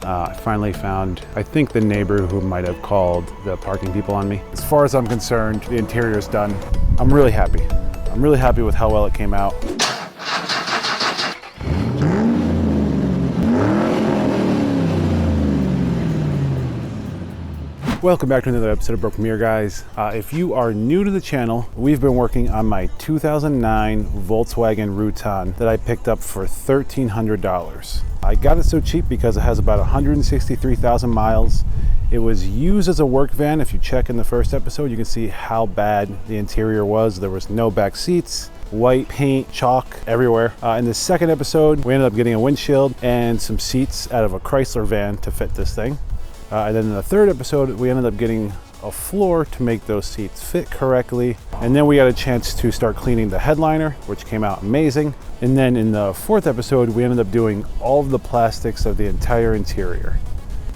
I finally found, I think, the neighbor who might have called the parking people on me. As far as I'm concerned, the interior is done. I'm really happy. I'm really happy with how well it came out. Welcome back to another episode of Broken Mirror, guys. If you are new to the channel, we've been working on my 2009 Volkswagen Routan that I picked up for $1,300. I got it so cheap because it has about 163,000 miles. It was used as a work van. If you check in the first episode, you can see how bad the interior was. There was no back seats, white paint, chalk everywhere. In the second episode, we ended up getting a windshield and some seats out of a Chrysler van to fit this thing. And then in the third episode, we ended up getting a floor to make those seats fit correctly. And then we got a chance to start cleaning the headliner, which came out amazing. And then in the fourth episode, we ended up doing all of the plastics of the entire interior.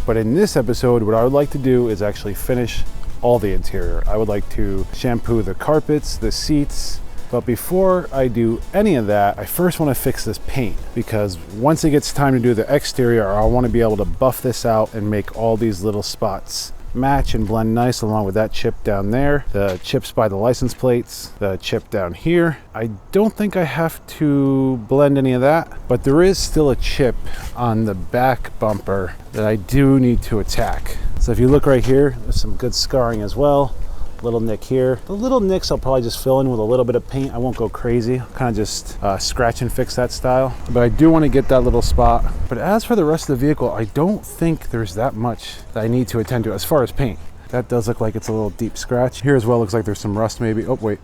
But in this episode, what I would like to do is actually finish all the interior. I would like to shampoo the carpets, the seats. But before I do any of that, I first want to fix this paint, because once it gets time to do the exterior, I want to be able to buff this out and make all these little spots match and blend nice, along with that chip down there, the chips by the license plates, the chip down here. I don't think I have to blend any of that, but there is still a chip on the back bumper that I do need to attack. So if you look right here, there's some good scarring as well. Little nick here. The little nicks I'll probably just fill in with a little bit of paint. I won't go crazy. I'll kind of just scratch and fix that style. But I do want to get that little spot. But as for the rest of the vehicle, I don't think there's that much that I need to attend to as far as paint. That does look like it's a little deep scratch. Here as well looks like there's some rust maybe. Oh, wait.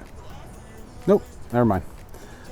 Nope, never mind.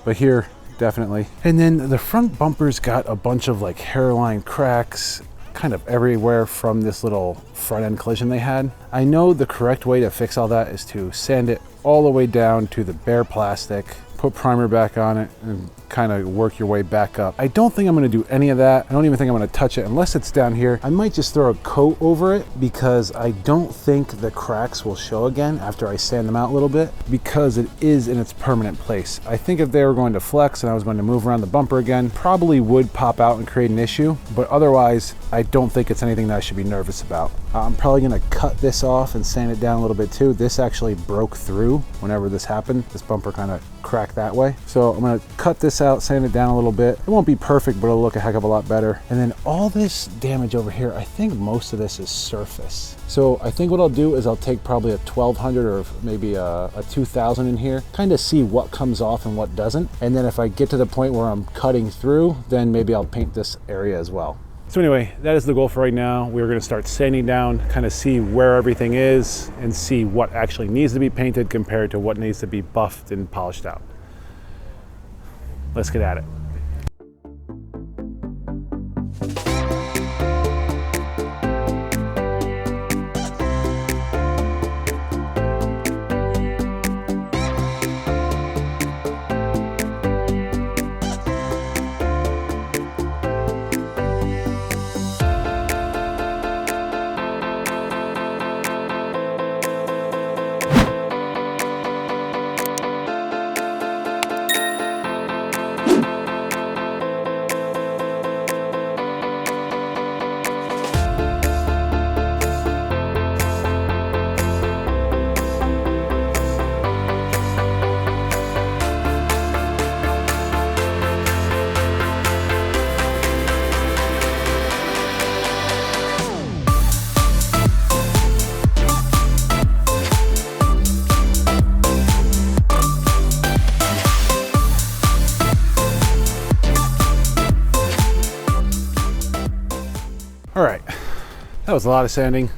But here, definitely. And then the front bumper's got a bunch of like hairline cracks kind of everywhere from this little front end collision they had. I know the correct way to fix all that is to sand it all the way down to the bare plastic, put primer back on it, and kind of work your way back up. I don't think I'm going to do any of that. I don't even think I'm going to touch it unless it's down here. I might just throw a coat over it, because I don't think the cracks will show again after I sand them out a little bit, because it is in its permanent place. I think if they were going to flex and I was going to move around the bumper again, probably would pop out and create an issue, but otherwise I don't think it's anything that I should be nervous about. I'm probably going to cut this off and sand it down a little bit too. This actually broke through whenever this happened. This bumper kind of cracked that way. So I'm going to cut this out, sand it down a little bit. It won't be perfect, but it'll look a heck of a lot better. And then all this damage over here, I think most of this is surface. So I think what I'll do is I'll take probably a 1200 or maybe a 2000 in here, kind of see what comes off and what doesn't. And then if I get to the point where I'm cutting through, then maybe I'll paint this area as well. So anyway, that is the goal for right now. We're going to start sanding down, kind of see where everything is and see what actually needs to be painted compared to what needs to be buffed and polished out. Let's get at it. All right, that was a lot of sanding.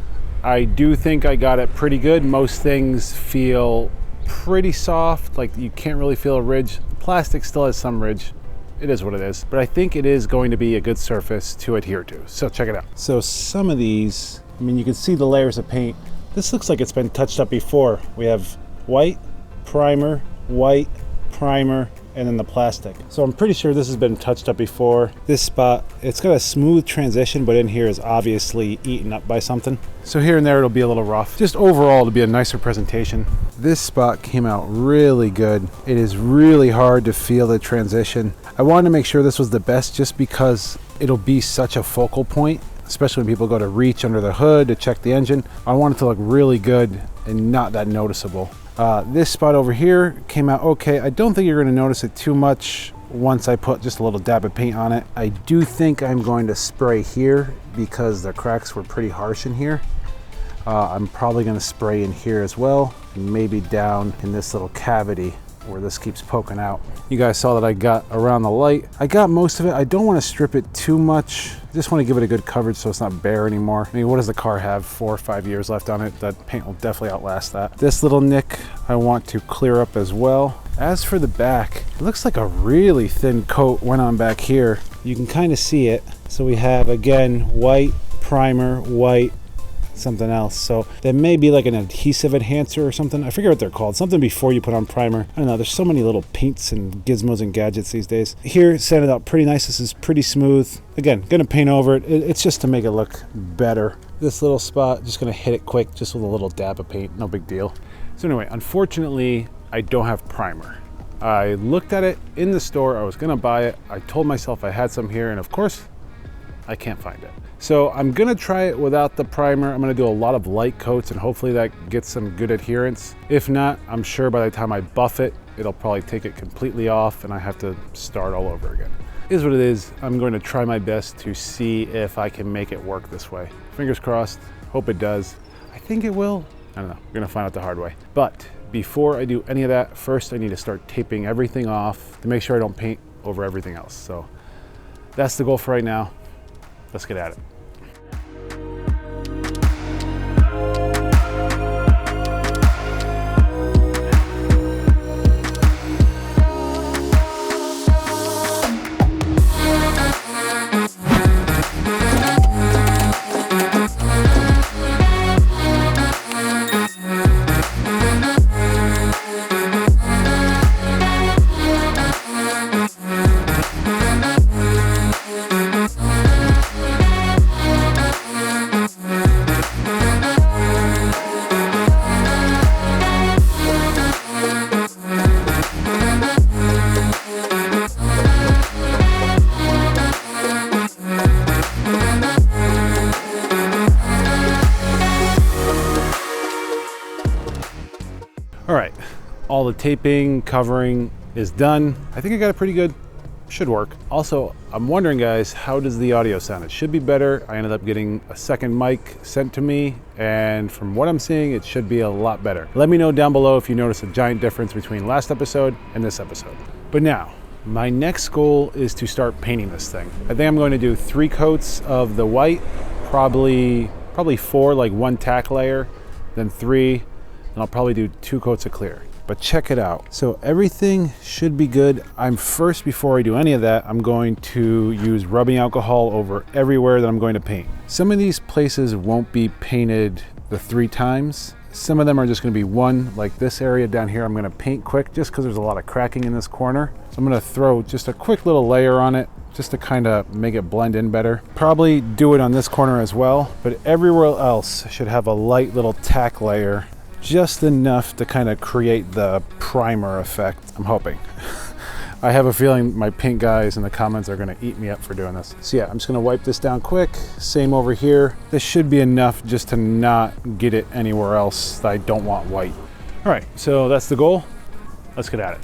I do think I got it pretty good. Most things feel pretty soft, like you can't really feel a ridge. The plastic still has some ridge. It is what it is, but I think it is going to be a good surface to adhere to. So check it out. So some of these, I mean, you can see the layers of paint. This looks like it's been touched up before. We have white, primer, white, primer, and then the plastic. So I'm pretty sure this has been touched up before. This spot, it's got a smooth transition, but in here is obviously eaten up by something. So here and there it'll be a little rough. Just overall to be a nicer presentation. This spot came out really good. It is really hard to feel the transition. I wanted to make sure this was the best just because it'll be such a focal point especially when people go to reach under the hood to check the engine. I want it to look really good and not that noticeable. This spot over here came out okay. I don't think you're going to notice it too much once I put just a little dab of paint on it. I do think I'm going to spray here because the cracks were pretty harsh in here. I'm probably going to spray in here as well, and maybe down in this little cavity where this keeps poking out. You guys saw that I got around the light. I got most of it. I don't want to strip it too much. I just want to give it a good coverage so it's not bare anymore. I mean, what does the car have? 4 or 5 years left on it. That paint will definitely outlast that. This little nick I want to clear up as well. As for the back, it looks like a really thin coat went on back here. You can kind of see it. So we have, again, white primer, white, something else. So there may be like an adhesive enhancer or something. I forget what they're called. Something before you put on primer. I don't know. There's so many little paints and gizmos and gadgets these days. Here, sanded out pretty nice. This is pretty smooth. Again, gonna paint over it. It's just to make it look better. This little spot, just gonna hit it quick, just with a little dab of paint. No big deal. So anyway, unfortunately, I don't have primer. I looked at it in the store. I was gonna buy it. I told myself I had some here, and of course, I can't find it. So I'm gonna try it without the primer. I'm gonna do a lot of light coats and hopefully that gets some good adherence. If not, I'm sure by the time I buff it, it'll probably take it completely off and I have to start all over again. It is what it is. I'm going to try my best to see if I can make it work this way. Fingers crossed, hope it does. I think it will. I don't know, we're gonna find out the hard way. But before I do any of that, first I need to start taping everything off to make sure I don't paint over everything else. So that's the goal for right now. Let's get at it. All right, all the taping, covering is done. I think I got it pretty good, should work. Also, I'm wondering guys, how does the audio sound? It should be better. I ended up getting a second mic sent to me, and from what I'm seeing, it should be a lot better. Let me know down below if you notice a giant difference between last episode and this episode. But now, my next goal is to start painting this thing. I think I'm going to do 3 coats of the white, probably 4, like 1 tack layer, then 3, and I'll probably do 2 coats of clear. But check it out. So everything should be good. Before I do any of that, I'm going to use rubbing alcohol over everywhere that I'm going to paint. Some of these places won't be painted the 3 times. Some of them are just gonna be 1, like this area down here. I'm gonna paint quick just because there's a lot of cracking in this corner. So I'm gonna throw just a quick little layer on it just to kind of make it blend in better. Probably do it on this corner as well, but everywhere else should have a light little tack layer, just enough to kind of create the primer effect, I'm hoping. I have a feeling my paint guys in the comments are gonna eat me up for doing this. So yeah, I'm just gonna wipe this down quick. Same over here. This should be enough just to not get it anywhere else that I don't want white. All right, so that's the goal. Let's get at it.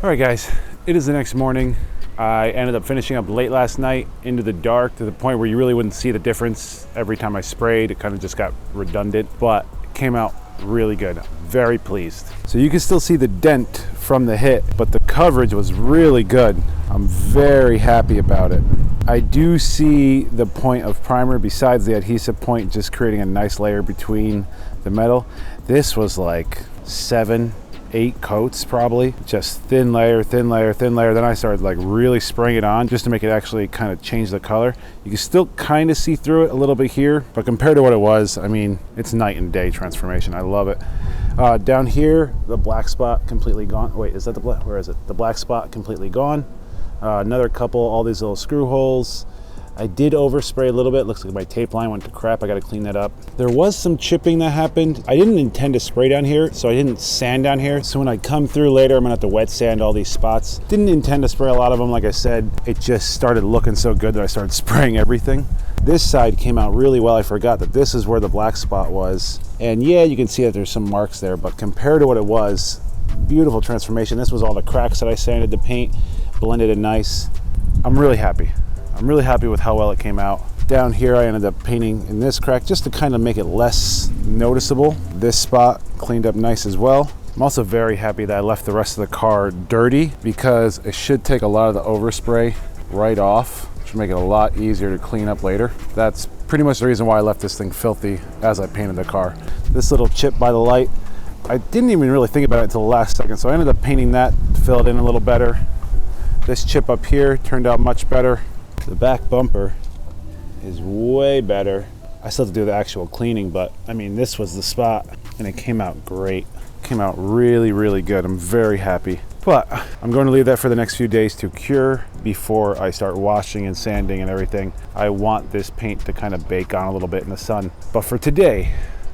All right guys, it is the next morning. I ended up finishing up late last night into the dark to the point where you really wouldn't see the difference every time I sprayed. It kind of just got redundant, but it came out really good. Very pleased. So you can still see the dent from the hit, but the coverage was really good. I'm very happy about it. I do see the point of primer besides the adhesive point, just creating a nice layer between the metal. This was like 7, 8 coats probably, just thin layer, thin layer, thin layer. Then I started like really spraying it on just to make it actually kind of change the color. You can still kind of see through it a little bit here, but compared to what it was, I mean, it's night and day transformation. I love it. Down here, the black spot completely gone. Wait, is that the black? Where is it? The black spot completely gone. Another couple, all these little screw holes. I did overspray a little bit. Looks like my tape line went to crap. I got to clean that up. There was some chipping that happened. I didn't intend to spray down here, so I didn't sand down here. So when I come through later, I'm gonna have to wet sand all these spots. Didn't intend to spray a lot of them. Like I said, it just started looking so good that I started spraying everything. This side came out really well. I forgot that this is where the black spot was. And yeah, you can see that there's some marks there, but compared to what it was, beautiful transformation. This was all the cracks that I sanded the paint, blended it nice. I'm really happy. I'm really happy with how well it came out. Down here, I ended up painting in this crack just to kind of make it less noticeable. This spot cleaned up nice as well. I'm also very happy that I left the rest of the car dirty because it should take a lot of the overspray right off, which will make it a lot easier to clean up later. That's pretty much the reason why I left this thing filthy as I painted the car. This little chip by the light, I didn't even really think about it until the last second, so I ended up painting that to fill it in a little better. This chip up here turned out much better. The back bumper is way better. I still have to do the actual cleaning, but I mean, this was the spot and it came out great. Came out really, really good. I'm very happy. But I'm going to leave that for the next few days to cure before I start washing and sanding and everything. I want this paint to kind of bake on a little bit in the sun. But for today,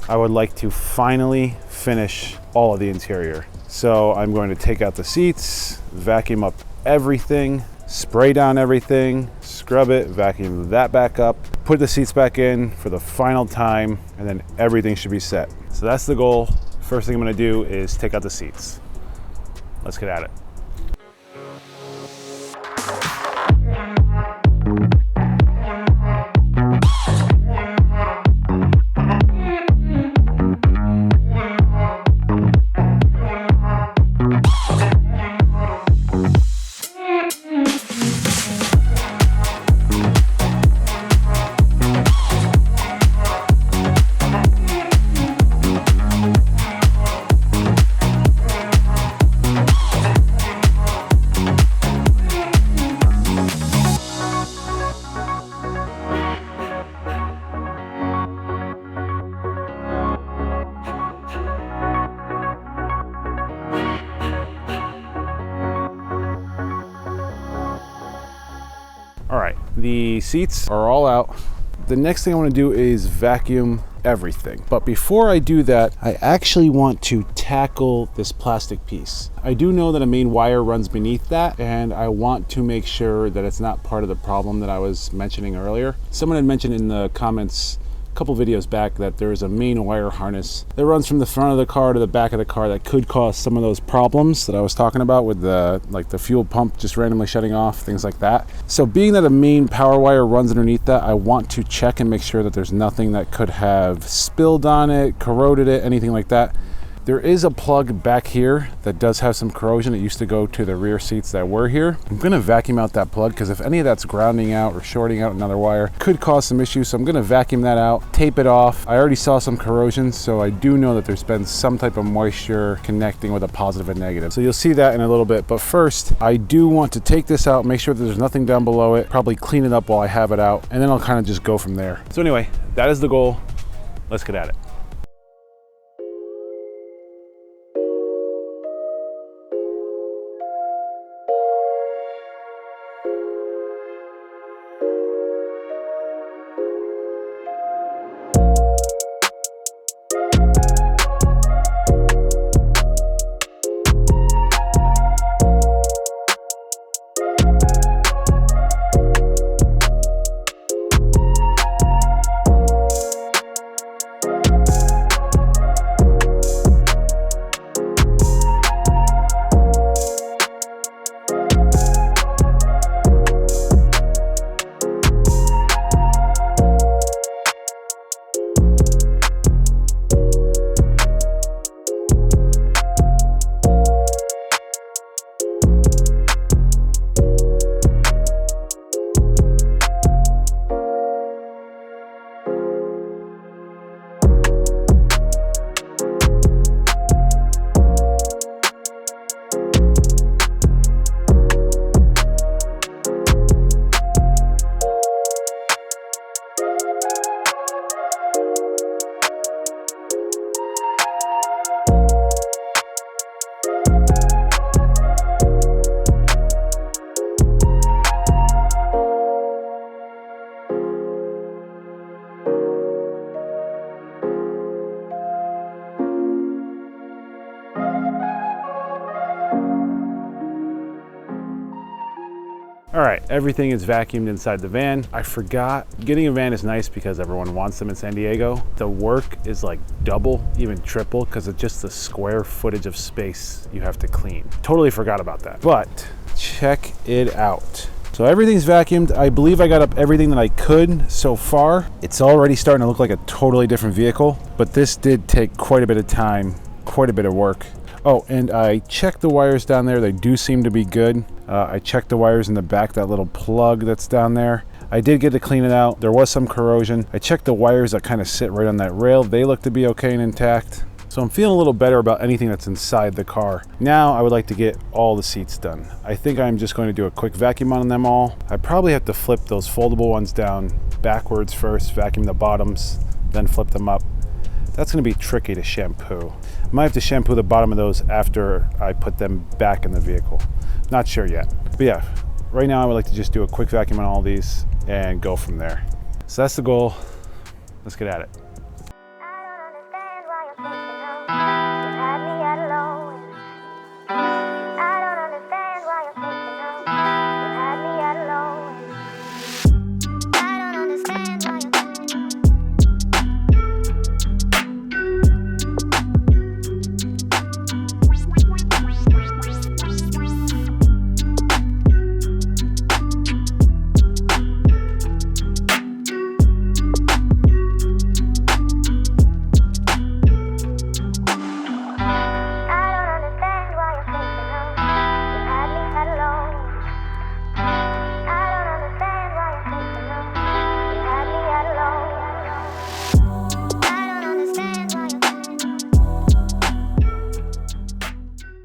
I would like to finally finish all of the interior. So I'm going to take out the seats, vacuum up everything, spray down everything, scrub it, vacuum that back up, put the seats back in for the final time, and then everything should be set. So that's the goal. First thing I'm gonna do is take out the seats. Let's get at it. All right, the seats are all out. The next thing I want to do is vacuum everything. But before I do that, I actually want to tackle this plastic piece. I do know that a main wire runs beneath that, and I want to make sure that it's not part of the problem that I was mentioning earlier. Someone had mentioned in the comments a couple videos back that there is a main wire harness that runs from the front of the car to the back of the car that could cause some of those problems that I was talking about with the fuel pump just randomly shutting off, things like that. So being that a main power wire runs underneath that, I want to check and make sure that there's nothing that could have spilled on it, corroded it, anything like that. There is a plug back here that does have some corrosion. It used to go to the rear seats that were here. I'm gonna vacuum out that plug because if any of that's grounding out or shorting out another wire, could cause some issues. So I'm gonna vacuum that out, tape it off. I already saw some corrosion, so I do know that there's been some type of moisture connecting with a positive and negative. So you'll see that in a little bit. But first, I do want to take this out, make sure that there's nothing down below it, probably clean it up while I have it out, and then I'll kind of just go from there. So anyway, that is the goal. Let's get at it. right, everything is vacuumed inside the van. I forgot, getting a van is nice because everyone wants them in San Diego. The work is like double, even triple, because of just the square footage of space you have to clean. Totally forgot about that. But check it out. So everything's vacuumed. I believe I got up everything that I could so far. It's already starting to look like a totally different vehicle, but this did take quite a bit of time, quite a bit of work. Oh, and I checked the wires down there. They do seem to be good. I checked the wires in the back, that little plug that's down there. I did get to clean it out. There was some corrosion. I checked the wires that kind of sit right on that rail. They look to be okay and intact. So I'm feeling a little better about anything that's inside the car. Now I would like to get all the seats done. I think I'm just going to do a quick vacuum on them all. I probably have to flip those foldable ones down backwards first, vacuum the bottoms, then flip them up. That's gonna be tricky to shampoo. I might have to shampoo the bottom of those after I put them back in the vehicle. Not sure yet. But yeah, right now I would like to just do a quick vacuum on all these and go from there. So that's the goal. Let's get at it.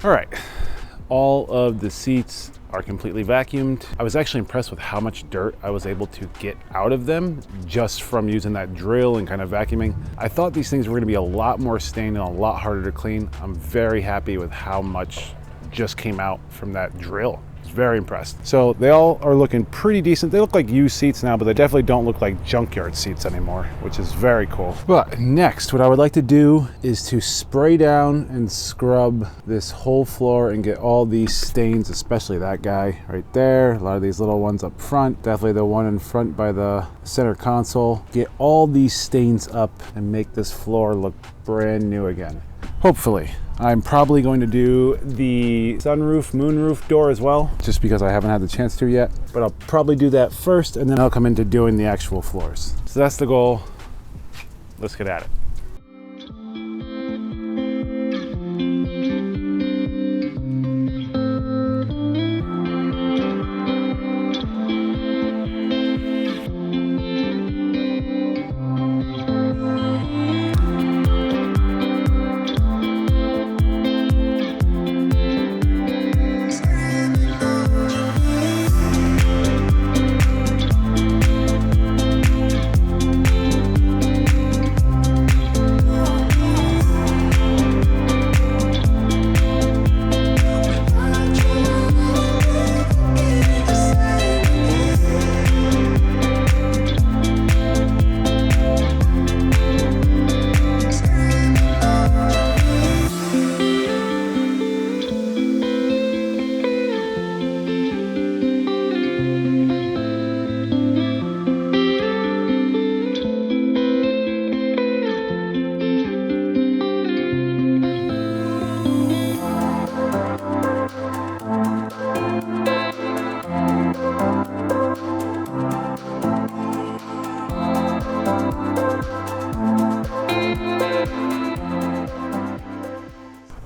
All right, all of the seats are completely vacuumed. I was actually impressed with how much dirt I was able to get out of them just from using that drill and kind of vacuuming. I thought these things were gonna be a lot more stained and a lot harder to clean. I'm very happy with how much just came out from that drill. Very impressed. So they all are looking pretty decent. They look like used seats now, but they definitely don't look like junkyard seats anymore, which is very cool. But next, what I would like to do is to spray down and scrub this whole floor and get all these stains, especially that guy right there. A lot of these little ones up front, definitely the one in front by the center console. Get all these stains up and make this floor look brand new again. Hopefully. I'm probably going to do the sunroof, moonroof door as well, just because I haven't had the chance to yet. But I'll probably do that first, and then I'll come into doing the actual floors. So that's the goal. Let's get at it.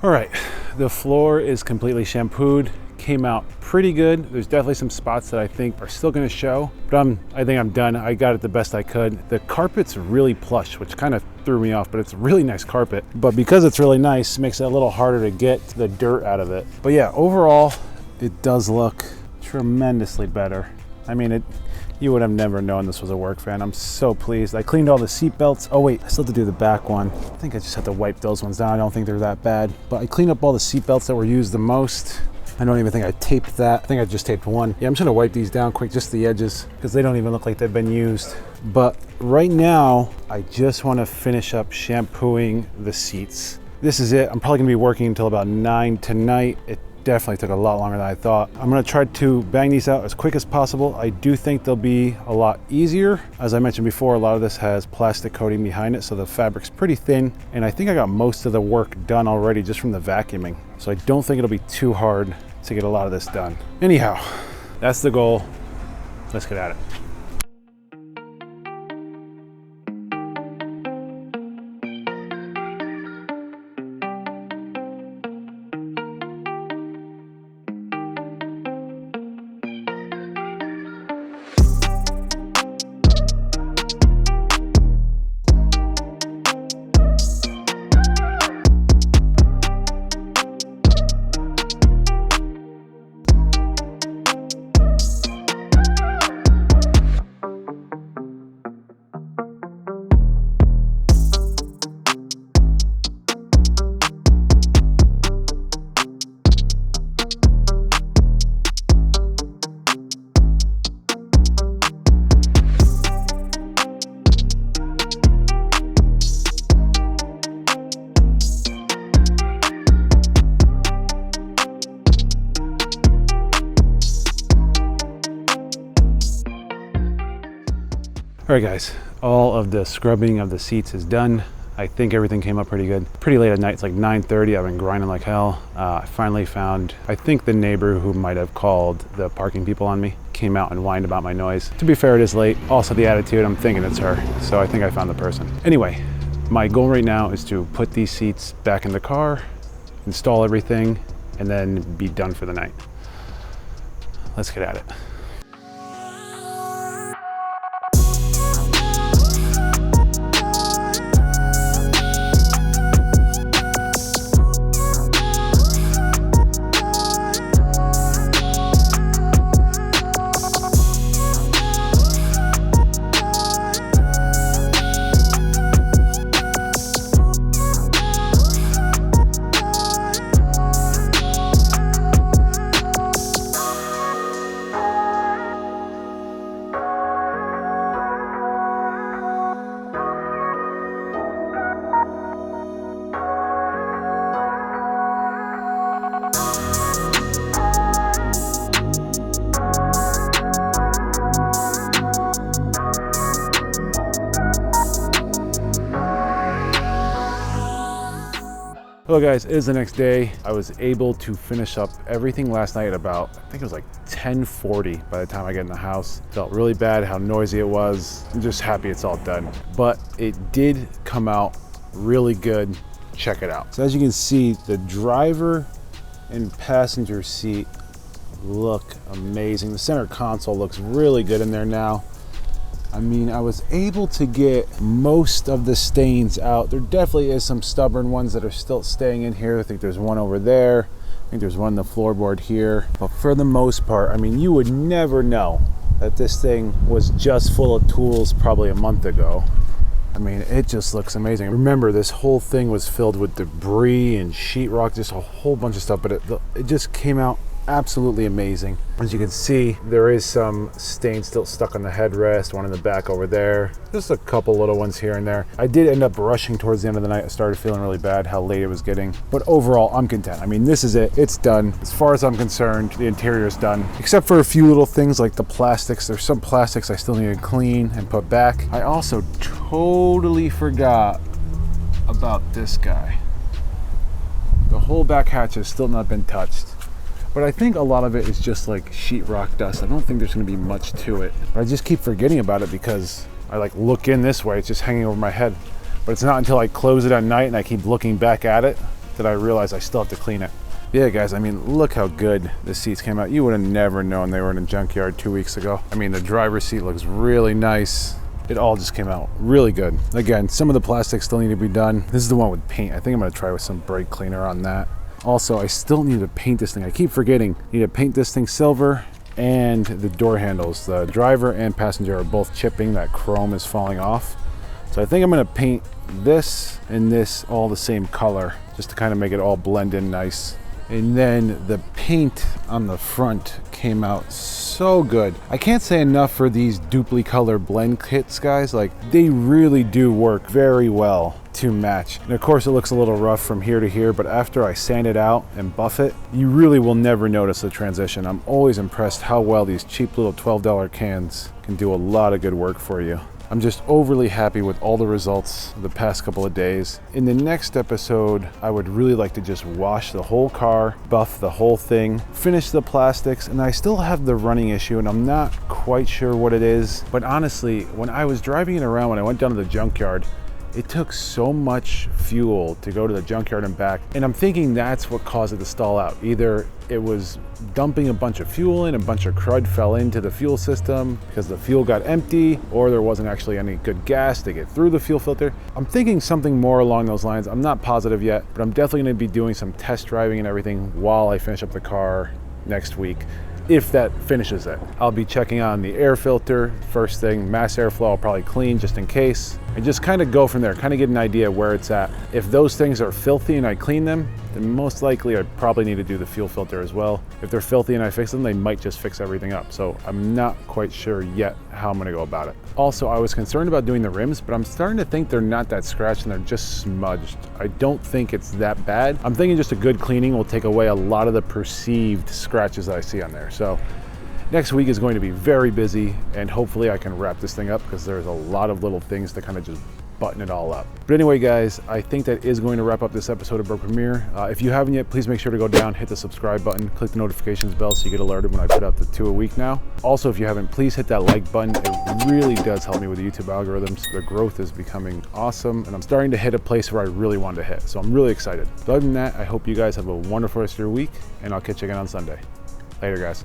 All right, the floor is completely shampooed, came out pretty good. There's definitely some spots that I think are still gonna show, but I think I'm done. I got it the best I could. The carpet's really plush, which kind of threw me off, but it's a really nice carpet. But because it's really nice, it makes it a little harder to get the dirt out of it. But yeah, overall, it does look tremendously better. I mean, you would have never known this was a work van. I'm so pleased. I cleaned all the seat belts. Oh wait, I still have to do the back one. I think I just have to wipe those ones down. I don't think they're that bad. But I cleaned up all the seat belts that were used the most. I don't even think I taped that. I think I just taped one. Yeah, I'm just gonna wipe these down quick, just the edges, because they don't even look like they've been used. But right now, I just wanna finish up shampooing the seats. This is it. I'm probably gonna be working until about 9 tonight. It definitely took a lot longer than I thought. I'm gonna try to bang these out as quick as possible. I do think they'll be a lot easier. As I mentioned before, a lot of this has plastic coating behind it, so the fabric's pretty thin. And I think I got most of the work done already just from the vacuuming. So I don't think it'll be too hard to get a lot of this done. Anyhow, that's the goal. Let's get at it. All right guys, all of the scrubbing of the seats is done. I think everything came up pretty good. Pretty late at night, it's like 9:30. I've been grinding like hell. I finally found, I think the neighbor who might have called the parking people on me came out and whined about my noise. To be fair, it is late. Also the attitude, I'm thinking it's her. So I think I found the person. Anyway, my goal right now is to put these seats back in the car, install everything, and then be done for the night. Let's get at it. Hello guys, it is the next day. I was able to finish up everything last night at about, I think it was like 10:40 by the time I get in the house. Felt really bad how noisy it was. I'm just happy it's all done. But it did come out really good. Check it out. So as you can see, the driver and passenger seat look amazing. The center console looks really good in there now. I mean, I was able to get most of the stains out. There definitely is some stubborn ones that are still staying in here. I think there's one over there. I think there's one in the floorboard here. But for the most part, I mean, you would never know that this thing was just full of tools probably a month ago. I mean, it just looks amazing. Remember, this whole thing was filled with debris and sheetrock, just a whole bunch of stuff, but it just came out absolutely amazing. As you can see, there is some stain still stuck on the headrest, one in the back over there. Just a couple little ones here and there. I did end up rushing towards the end of the night. I started feeling really bad how late it was getting. But overall, I'm content. I mean, this is it. It's done. As far as I'm concerned, the interior is done. Except for a few little things like the plastics. There's some plastics I still need to clean and put back. I also totally forgot about this guy. The whole back hatch has still not been touched. But I think a lot of it is just like sheetrock dust. I don't think there's gonna be much to it. But I just keep forgetting about it because I like look in this way, it's just hanging over my head. But it's not until I close it at night and I keep looking back at it that I realize I still have to clean it. Yeah guys, I mean, look how good the seats came out. You would have never known they were in a junkyard 2 weeks ago. I mean, the driver's seat looks really nice. It all just came out really good. Again, some of the plastics still need to be done. This is the one with paint. I think I'm gonna try with some brake cleaner on that. Also, I still need to paint this thing. I keep forgetting. I need to paint this thing silver, and the door handles. The driver and passenger are both chipping. That chrome is falling off. So I think I'm gonna paint this and this all the same color, just to kind of make it all blend in nice. And then the paint on the front came out so good. I can't say enough for these dupli color blend kits, guys. Like, they really do work very well two match. And of course it looks a little rough from here to here, but after I sand it out and buff it, you really will never notice the transition. I'm always impressed how well these cheap little $12 cans can do a lot of good work for you. I'm just overly happy with all the results the past couple of days. In the next episode, I would really like to just wash the whole car, buff the whole thing, finish the plastics, and I still have the running issue and I'm not quite sure what it is. But honestly, when I was driving it around, when I went down to the junkyard, it took so much fuel to go to the junkyard and back. And I'm thinking that's what caused it to stall out. Either it was dumping a bunch of fuel in, a bunch of crud fell into the fuel system because the fuel got empty, or there wasn't actually any good gas to get through the fuel filter. I'm thinking something more along those lines. I'm not positive yet, but I'm definitely gonna be doing some test driving and everything while I finish up the car next week. If that finishes it, I'll be checking on the air filter first thing. Mass airflow I'll probably clean just in case, and just kind of go from there, kind of get an idea where it's at. If those things are filthy and I clean them, then most likely I probably need to do the fuel filter as well. If they're filthy and I fix them, they might just fix everything up. So I'm not quite sure yet how I'm gonna go about it. Also, I was concerned about doing the rims, but I'm starting to think they're not that scratched and they're just smudged. I don't think it's that bad. I'm thinking just a good cleaning will take away a lot of the perceived scratches that I see on there. So next week is going to be very busy, and hopefully I can wrap this thing up because there's a lot of little things to kind of just button it all up. But anyway, guys, I think that is going to wrap up this episode of Broke Premiere. If you haven't yet, please make sure to go down, hit the subscribe button, click the notifications bell so you get alerted when I put out the 2 a week now. Also, if you haven't, please hit that like button. It really does help me with the YouTube algorithms. The growth is becoming awesome, and I'm starting to hit a place where I really wanted to hit. So I'm really excited. But other than that, I hope you guys have a wonderful rest of your week, and I'll catch you again on Sunday. Later, guys.